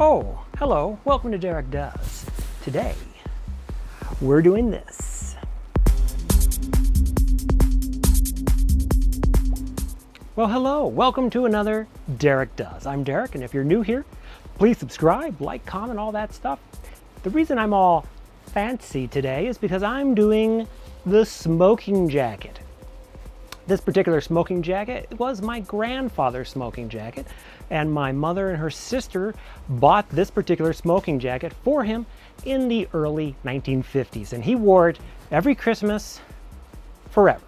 Oh, hello, welcome to Derek Does. Today, we're doing this. Well, hello, welcome to another Derek Does. I'm Derek, and if you're new here, please subscribe, like, comment, all that stuff. The reason I'm all fancy today is because I'm doing the smoking jacket. This particular smoking jacket was my grandfather's smoking jacket, and my mother and her sister bought this particular smoking jacket for him in the early 1950s, and he wore it every Christmas forever.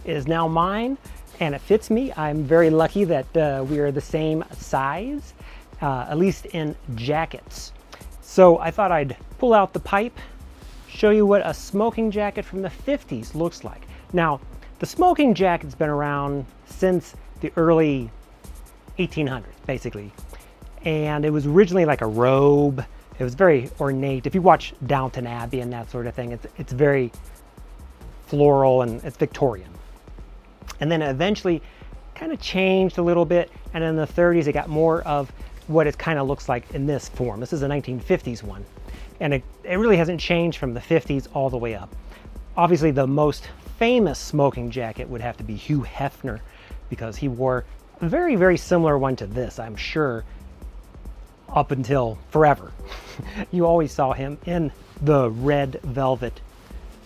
It is now mine, and it fits me. I'm very lucky that we are the same size, at least in jackets. So I thought I'd pull out the pipe, show you what a smoking jacket from the 50s looks like. Now, the smoking jacket's been around since the early 1800s, basically. And it was originally like a robe. It was very ornate. If you watch Downton Abbey and that sort of thing, it's very floral and it's Victorian. And then it eventually kind of changed a little bit. And in the 30s, it got more of what it kind of looks like in this form. This is a 1950s one. And it really hasn't changed from the 50s all the way up. Obviously, the most famous smoking jacket would have to be Hugh Hefner, because he wore a very, very similar one to this, I'm sure, up until forever. You always saw him in the red velvet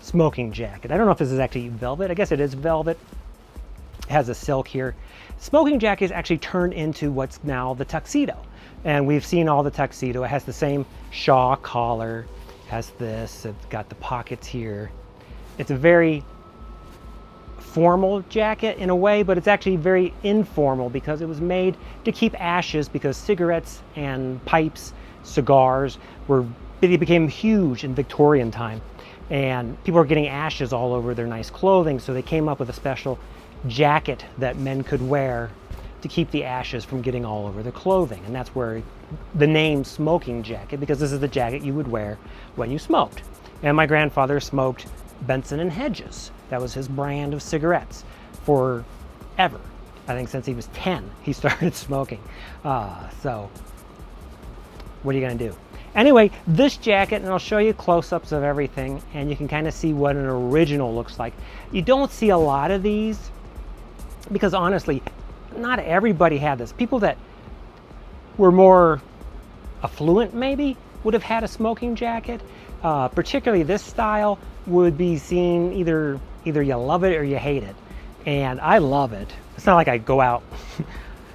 smoking jacket. I don't know if this is actually velvet. I guess it is velvet. It has a silk here. Smoking jackets actually turned into what's now the tuxedo. And we've seen all the tuxedo. It has the same shaw collar, has this, it's got the pockets here. It's a very formal jacket in a way, but it's actually very informal because it was made to keep ashes, because cigarettes and pipes, cigars, they became huge in Victorian time. And people were getting ashes all over their nice clothing, so they came up with a special jacket that men could wear to keep the ashes from getting all over the clothing. And that's where the name smoking jacket, because this is the jacket you would wear when you smoked. And my grandfather smoked Benson and Hedges. That was his brand of cigarettes forever. I think since he was 10, he started smoking. So what are you gonna do? Anyway, this jacket, and I'll show you close-ups of everything, and you can kind of see what an original looks like. You don't see a lot of these because honestly, not everybody had this. People that were more affluent maybe would have had a smoking jacket. Particularly this style would be seen either you love it or you hate it. And I love it. It's not like I go out,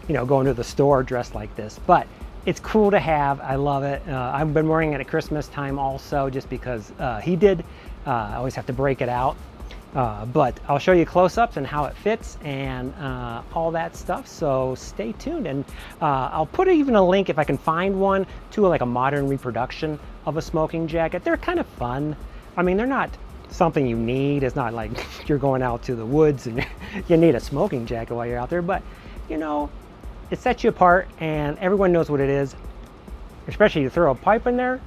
go into the store dressed like this, but it's cool to have. I love it. I've been wearing it at Christmas time also, just because he did. I always have to break it out. But I'll show you close-ups and how it fits and all that stuff, so stay tuned. And I'll put even a link, if I can find one, to like a modern reproduction of a smoking jacket. They're kind of fun. I mean, they're not something you need. It's not like you're going out to the woods and you need a smoking jacket while you're out there, but it sets you apart and everyone knows what it is. Especially you throw a pipe in there,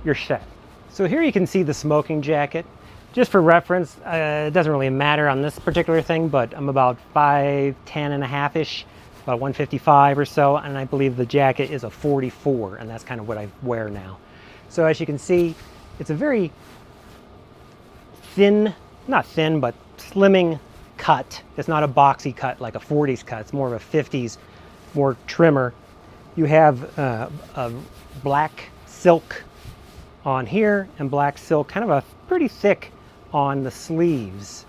you're set. So here you can see the smoking jacket. Just for reference, it doesn't really matter on this particular thing, but I'm about 5'10" and a half-ish, about 155 or so, and I believe the jacket is a 44, and that's kind of what I wear now. So as you can see, it's a very thin, not thin, but slimming cut. It's not a boxy cut like a 40s cut. It's more of a 50s, more trimmer. You have a black silk on here and black silk, kind of a pretty thick on the sleeves.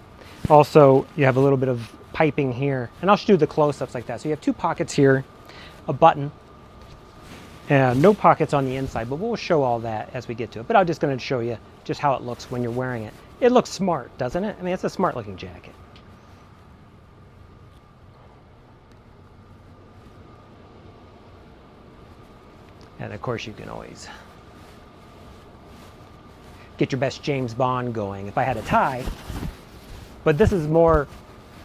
Also, you have a little bit of piping here, and I'll just do the close-ups like that. So you have two pockets here, a button, and no pockets on the inside, but we'll show all that as we get to it. But I'm just going to show you just how it looks when you're wearing it. It looks smart, doesn't it? I mean, it's a smart looking jacket. And of course, you can always get your best James Bond going if I had a tie. But this is more,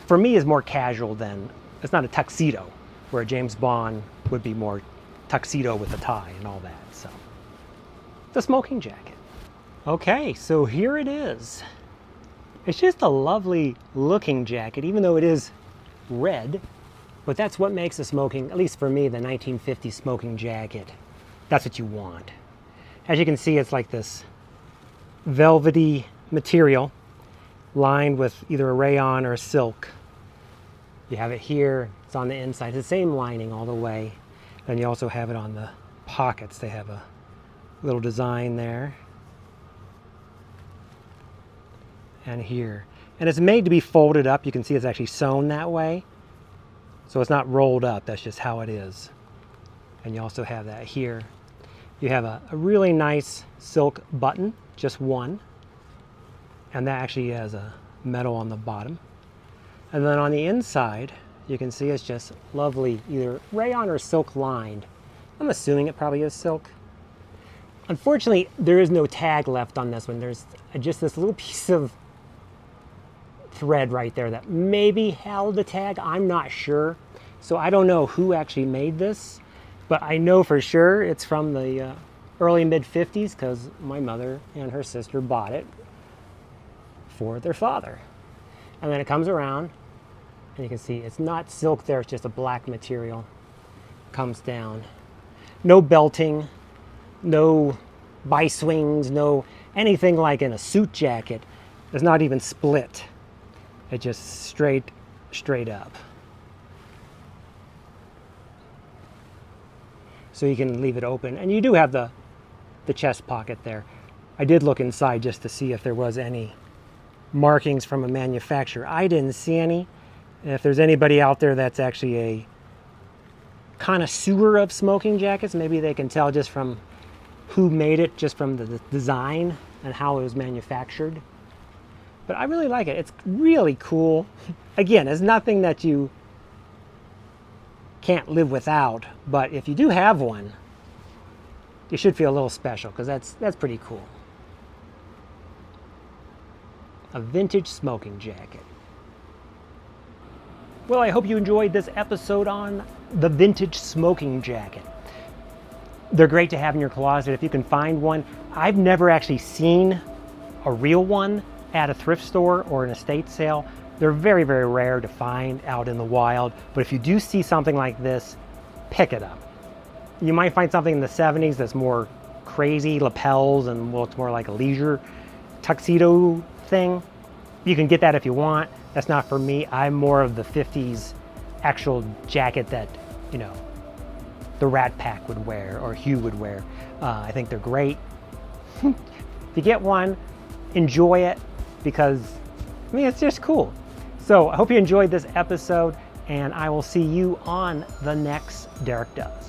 for me, is more casual than, it's not a tuxedo, where a James Bond would be more tuxedo with a tie and all that. So, the smoking jacket. Okay, so here it is. It's just a lovely looking jacket, even though it is red. But that's what makes a smoking, at least for me, the 1950s smoking jacket. That's what you want. As you can see, it's like this velvety material lined with either a rayon or a silk. You have it here, it's on the inside. It's the same lining all the way. And you also have it on the pockets. They have a little design there. And here. And it's made to be folded up. You can see it's actually sewn that way. So it's not rolled up, that's just how it is. And you also have that here. You have a really nice silk button, just one. And that actually has a metal on the bottom. And then on the inside, you can see it's just lovely, either rayon or silk lined. I'm assuming it probably is silk. Unfortunately, there is no tag left on this one. There's just this little piece of thread right there that maybe held the tag. I'm not sure. So I don't know who actually made this, but I know for sure it's from the early mid-50s because my mother and her sister bought it for their father. And then it comes around and you can see it's not silk there, it's just a black material. Comes down. No belting, no bi-swings, no anything like in a suit jacket. It's not even split. It's just straight up. So you can leave it open. And you do have the chest pocket there. I did look inside just to see if there was any markings from a manufacturer. I didn't see any. And if there's anybody out there that's actually a connoisseur of smoking jackets, maybe they can tell just from who made it, just from the design and how it was manufactured. But I really like it. It's really cool. Again, it's nothing that you can't live without, but if you do have one, you should feel a little special because that's pretty cool. A vintage smoking jacket. Well, I hope you enjoyed this episode on the vintage smoking jacket. They're great to have in your closet if you can find one. I've never actually seen a real one at a thrift store or an estate sale. They're very, very rare to find out in the wild, but if you do see something like this, pick it up. You might find something in the 70s that's more crazy, lapels, and looks more like a leisure tuxedo thing. You can get that if you want. That's not for me. I'm more of the 50s actual jacket that, you know, the Rat Pack would wear or Hugh would wear. I think they're great. If you get one, enjoy it because, I mean, it's just cool. So I hope you enjoyed this episode, and I will see you on the next Derek Does.